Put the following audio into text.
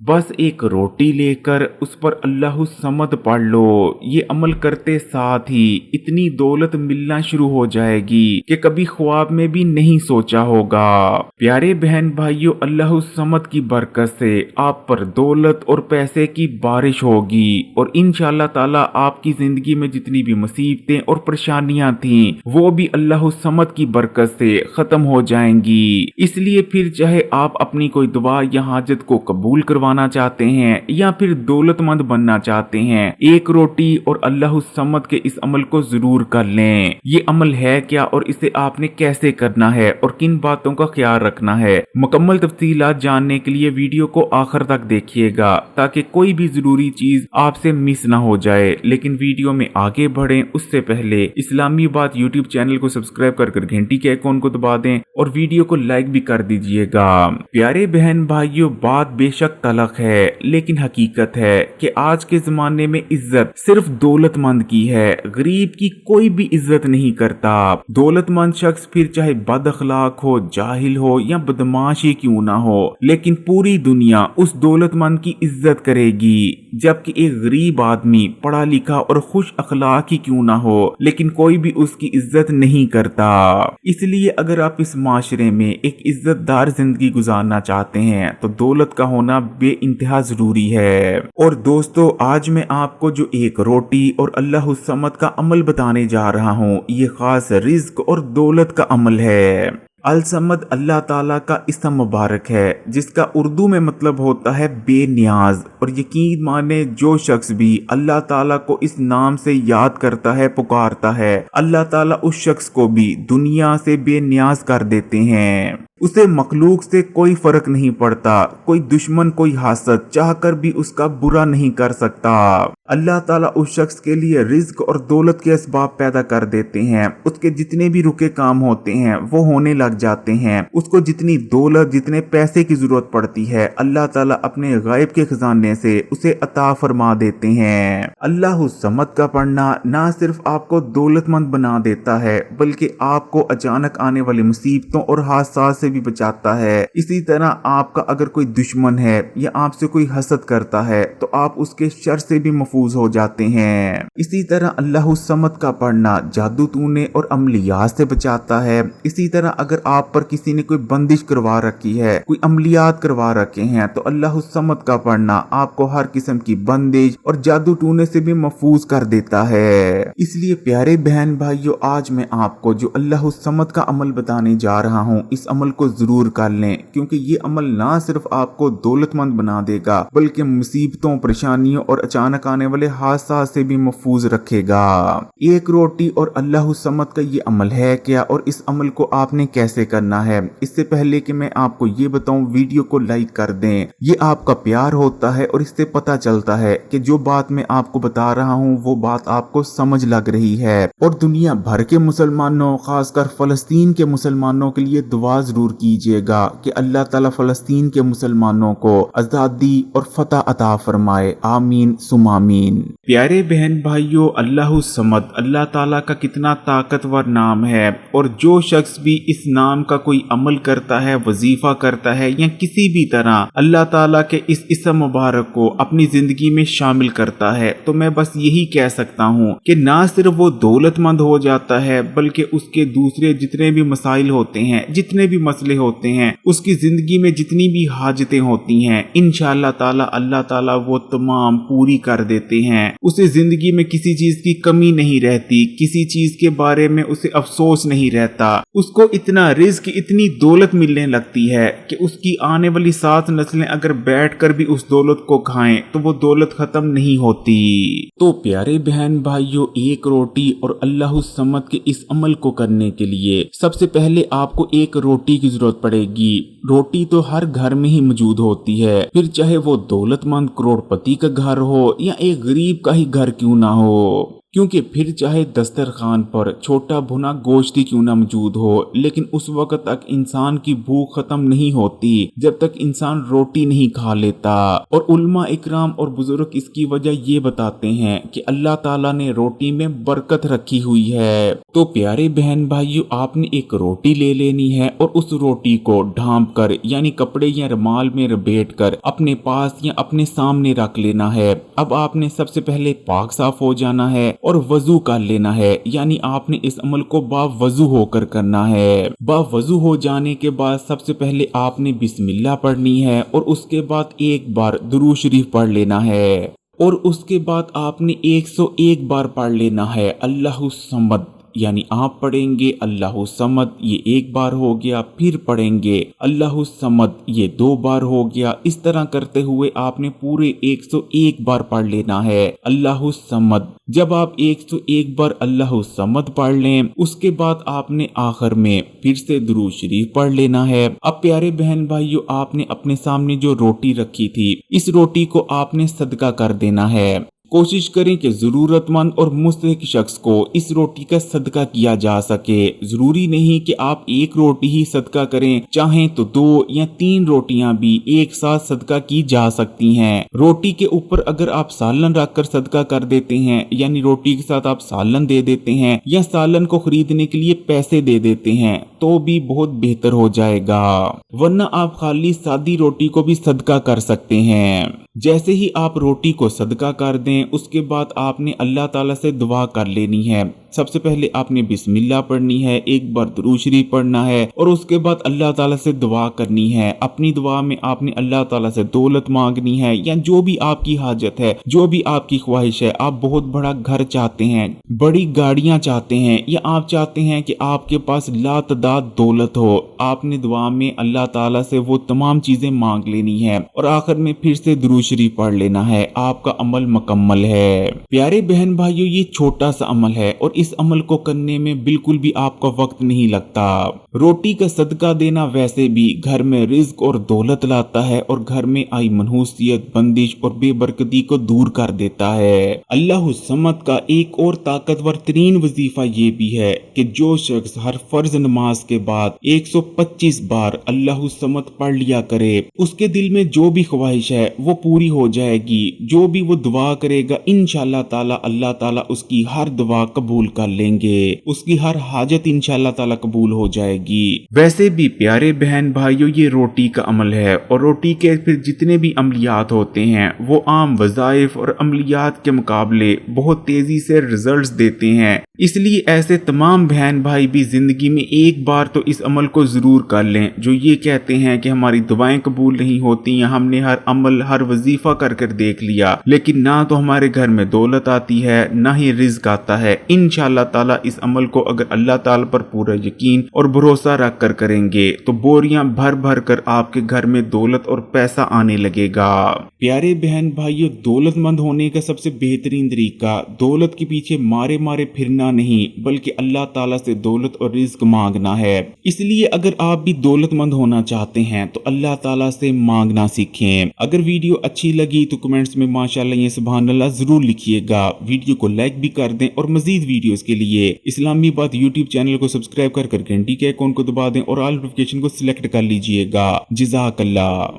बस एक रोटी लेकर उस पर अल्लाहु समद पढ़ लो। ये अमल करते साथ ही इतनी दौलत मिलना शुरू हो जाएगी कि कभी ख्वाब में भी नहीं सोचा होगा। प्यारे बहन भाइयों, अल्लाहु समद की बरकत से आप पर दौलत और पैसे की बारिश होगी और इंशाअल्लाह ताला आपकी जिंदगी में जितनी भी मुसीबतें और परेशानियां थीं वो भी अल्लाहु समद की बरकत से खत्म हो जाएंगी। इसलिए फिर चाहे आप अपनी कोई दुआ या हाजत को कबूल करवाना चाहते हैं या फिर दौलतमंद बनना चाहते हैं, एक रोटी और अल्लाहु समद के इस अमल को जरूर कर लें। ये अमल है क्या और इसे आपने कैसे करना है और किन बातों का ख्याल रखना है, मुकम्मल तफसीलात जानने के लिए वीडियो को आखिर तक देखिएगा ताकि कोई भी जरूरी चीज आपसे मिस ना हो जाए। लेकिन वीडियो में आगे बढ़ें उससे पहले इस्लामी बात यूट्यूब चैनल को सब्सक्राइब कर घंटी के आइकॉन को दबा दें और वीडियो को लाइक भी कर दीजिएगा। प्यारे बहन भाइयों, बात बेशक तलख है लेकिन हकीकत है कि आज के जमाने में इज्जत सिर्फ दौलतमंद की है, गरीब की कोई भी इज्जत नहीं करता। दौलतमंद शख्स फिर चाहे बद अखलाक हो, जाहिल हो या बदमाश ही क्यों ना हो, लेकिन पूरी दुनिया उस दौलतमंद की इज्जत करेगी। जबकि एक गरीब आदमी पढ़ा लिखा और खुश अखलाक ही क्यों ना हो, लेकिन कोई भी उसकी इज्जत नहीं करता। इसलिए अगर आप इस माशरे में एक इज्जतदार जिंदगी गुजारना चाहते हैं तो दौलत का होना बेइंतहा जरूरी है। और दोस्तों, आज मैं आपको जो एक रोटी और अल्लाहु समद का अमल बताने जा रहा हूँ, ये खास रिज्क और दौलत का अमल है। अल समद अल्लाह ताला का इसम मुबारक है जिसका उर्दू में मतलब होता है बेनियाज। और यकीन माने जो शख्स भी अल्लाह ताला को इस नाम से याद करता है, पुकारता है, अल्लाह ताला उस शख्स को भी दुनिया से बेनियाज कर देते हैं। उसे मखलूक से कोई फर्क नहीं पड़ता, कोई दुश्मन कोई हासद चाहकर भी उसका बुरा नहीं कर सकता। अल्लाह ताला उस शख्स के लिए रिज्क और दौलत के असबाब पैदा कर देते हैं। उसके जितने भी रुके काम होते हैं वो होने लग जाते हैं। उसको जितनी दौलत, जितने पैसे की जरूरत पड़ती है, अल्लाह ताला अपने गायब के खजाने से उसे अता फरमा देते हैं। अल्लाहु समद का पढ़ना ना सिर्फ आपको दौलतमंद बना देता है बल्कि आपको अचानक आने वाली मुसीबतों और हादसात से भी बचाता है। इसी तरह आपका अगर कोई दुश्मन है या आपसे कोई हसद करता है तो आप उसके शर से भी महफूज हो जाते हैं। इसी तरह अल्लाहु समद का पढ़ना जादू टूने और अमलियात से बचाता है। इसी तरह अगर आप पर किसी ने कोई बंदिश करवा रखी है, कोई अमलियात करवा रखे हैं, तो अल्लाहु समद का पढ़ना आपको हर किस्म की बंदिश और जादू टूने से भी महफूज कर देता है। इसलिए प्यारे बहन भाइयों, आज मैं आपको जो अल्लाहु समद का अमल बताने जा रहा हूँ, इस अमल को जरूर कर लें क्योंकि ये अमल ना सिर्फ आपको दौलतमंद बना देगा बल्कि मुसीबतों, परेशानियों और अचानक आने वाले हादसा से भी महफूज रखेगा। एक रोटी और अल्लाहु समद का ये अमल है क्या और इस अमल को आपने कैसे करना है, इससे पहले कि मैं आपको ये बताऊं, वीडियो को लाइक कर दें। ये आपका प्यार होता है और इससे पता चलता है कि जो बात मैं आपको बता रहा हूँ वो बात आपको समझ लग रही है। और दुनिया भर के मुसलमानों, खासकर फलस्तीन के मुसलमानों के लिए दुआ जरूर कीजिएगा कि अल्लाह ताला फलस्तीन के मुसलमानों को आजादी और फतह अता फरमाए। आमीन सुम आमीन। प्यारे बहन भाइयों, अल्लाहु समद अल्लाह ताला का कितना ताकतवर नाम है और जो शख्स भी इस नाम का कोई अमल करता है, वजीफा करता है या किसी भी तरह अल्लाह ताला के इस इसम मुबारक को अपनी जिंदगी में शामिल करता है, तो मैं बस यही कह सकता हूँ कि ना सिर्फ वो दौलतमंद हो जाता है बल्कि उसके दूसरे जितने भी मसाइल होते हैं, जितने भी मसले होते हैं, उसकी जिंदगी में जितनी भी हाजतें होती हैं, इंशाअल्लाह ताला अल्लाह ताला वो तमाम पूरी कर देते हैं। उसे जिंदगी में किसी चीज की कमी नहीं रहती, किसी चीज के बारे में उसे अफसोस नहीं रहता। उसको इतना रिज्क, इतनी दौलत मिलने लगती है कि उसकी आने वाली 7 नस्लें अगर बैठकर भी उस दौलत को खाएं तो वो दौलत खत्म नहीं होती। तो प्यारे बहन भाइयों, एक रोटी और अल्लाहु समद के इस अमल को करने के लिए सबसे पहले आपको एक रोटी की जरूरत पड़ेगी। रोटी तो हर घर में ही मौजूद होती है, फिर चाहे वो दौलतमंद करोड़पति का घर हो या एक गरीब का ही घर क्यों ना हो, क्योंकि फिर चाहे दस्तरखान पर छोटा भुना गोश्त ही क्यों ना मौजूद हो, लेकिन उस वक्त तक इंसान की भूख खत्म नहीं होती जब तक इंसान रोटी नहीं खा लेता। और उल्मा इकराम और बुजुर्ग इसकी वजह ये बताते हैं कि अल्लाह ताला ने रोटी में बरकत रखी हुई है तो प्यारे बहन भाइयों, आपने एक रोटी ले लेनी है और उस रोटी को ढांप कर यानी कपड़े या रुमाल में लपेट कर अपने पास या अपने सामने रख लेना है। अब आपने सबसे पहले पाक साफ हो जाना है और वजू कर लेना है, यानी आपने इस अमल को बावजू होकर करना है। बावजू हो जाने के बाद सबसे पहले आपने बिस्मिल्लाह पढ़नी है और उसके बाद एक बार दुरूद शरीफ पढ़ लेना है और उसके बाद आपने 101 बार पढ़ लेना है अल्लाहु समद, यानी आप पढ़ेंगे अल्लाहु समद, ये एक बार हो गया, फिर पढ़ेंगे अल्लाहु समद, ये 2 बार हो गया। इस तरह करते हुए आपने पूरे 101 बार पढ़ लेना है अल्लाहु समद। जब आप 101 बार अल्लाहु समद पढ़ लें, उसके बाद आपने आखिर में फिर से दुरूद शरीफ पढ़ लेना है। अब प्यारे बहन भाइयों, आपने अपने सामने जो रोटी रखी थी, इस रोटी को आपने सदका कर देना है। कोशिश करें कि जरूरतमंद और मुस्तहिक शख्स को इस रोटी का सदका किया जा सके। जरूरी नहीं कि आप एक रोटी ही सदका करें, चाहें तो 2 या 3 रोटियां भी एक साथ सदका की जा सकती हैं। रोटी के ऊपर अगर आप सालन रखकर सदका कर देते हैं, यानी रोटी के साथ आप सालन दे देते हैं या सालन को खरीदने के लिए पैसे दे देते हैं, तो भी बहुत बेहतर हो जाएगा। वरना आप खाली सादी रोटी को भी सदका कर सकते हैं। जैसे ही आप रोटी को सदका कर दें, उसके बाद आपने अल्लाह ताला से दुआ कर लेनी है। सबसे पहले आपने बिस्मिल्लाह पढ़नी है, एक बार दुरूद शरीफ पढ़ना है और उसके बाद अल्लाह ताला से दुआ करनी है। अपनी दुआ में आपने अल्लाह ताला से दौलत मांगनी है या जो भी आपकी हाजत है, जो भी आपकी ख्वाहिश है। आप बहुत बड़ा घर चाहते हैं, बड़ी गाड़ियां चाहते हैं, या आप चाहते हैं कि आपके पास लातदाद दौलत हो, आपने दुआ में अल्लाह ताला से वो तमाम चीजें मांग लेनी है और आखिर में फिर से दुरूद शरीफ पढ़ लेना है। आपका अमल मुकम्मल है। प्यारे बहन भाइयों, ये छोटा सा अमल है और इस अमल को करने में बिल्कुल भी आपका वक्त नहीं लगता। रोटी का सदका देना वैसे भी घर में रिज्क और दौलत लाता है और घर में आई मनहूसियत, बंदिश और बेबरकती को दूर कर देता है। अल्लाह समद का एक और ताकतवर तरीन वजीफा ये भी है कि जो शख्स हर फर्ज नमाज के बाद 125 बार अल्लाह समद पढ़ लिया करे, उसके दिल में जो भी ख्वाहिश है वो पूरी हो जाएगी। जो भी वो दुआ करेगा, इंशाअल्लाह ताला अल्लाह ताला उसकी हर दुआ कबूल कर लेंगे, उसकी हर हाजत इंशाअल्लाह ताला कबूल हो जाएगी। वैसे भी प्यारे बहन भाइयों, ये रोटी का अमल है और रोटी के फिर जितने भी अमलियात होते हैं वो आम वज़ाइफ और अमलियात के मुकाबले बहुत तेजी से रिजल्ट्स देते हैं। इसलिए ऐसे तमाम बहन भाई भी जिंदगी में एक बार तो इस अमल को जरूर कर लें। जो ये कहते हैं कि हमारी दुआएं कबूल नहीं होती, या हमने हर अमल हर वजीफा कर कर देख लिया लेकिन ना तो हमारे घर में दौलत आती है ना ही रिज्क आता है। इंशाअल्लाह ताला इस अमल को अगर अल्लाह ताला पर पूरा यकीन और भरोसा रख कर करेंगे तो बोरियां भर भर कर आपके घर में दौलत और पैसा आने लगेगा। प्यारे बहन भाइयों, दौलतमंद होने का सबसे बेहतरीन तरीका दौलत के पीछे मारे मारे फिरना नहीं, बल्कि अल्लाह ताला से दौलत और रिज्क मांगना है। इसलिए अगर आप भी दौलतमंद होना चाहते हैं तो अल्लाह ताला से मांगना सीखें। अगर वीडियो अच्छी लगी तो कमेंट्स में माशाअल्लाह या सुभान अल्लाह जरूर लिखिएगा। वीडियो को लाइक भी कर दें और मजीद वीडियोस के लिए इस्लामी बात यूट्यूब चैनल को सब्सक्राइब कर घंटी के आइकॉन को दबा दें और ऑल नोटिफिकेशन को सिलेक्ट कर लीजिएगा। जज़ाकल्लाह।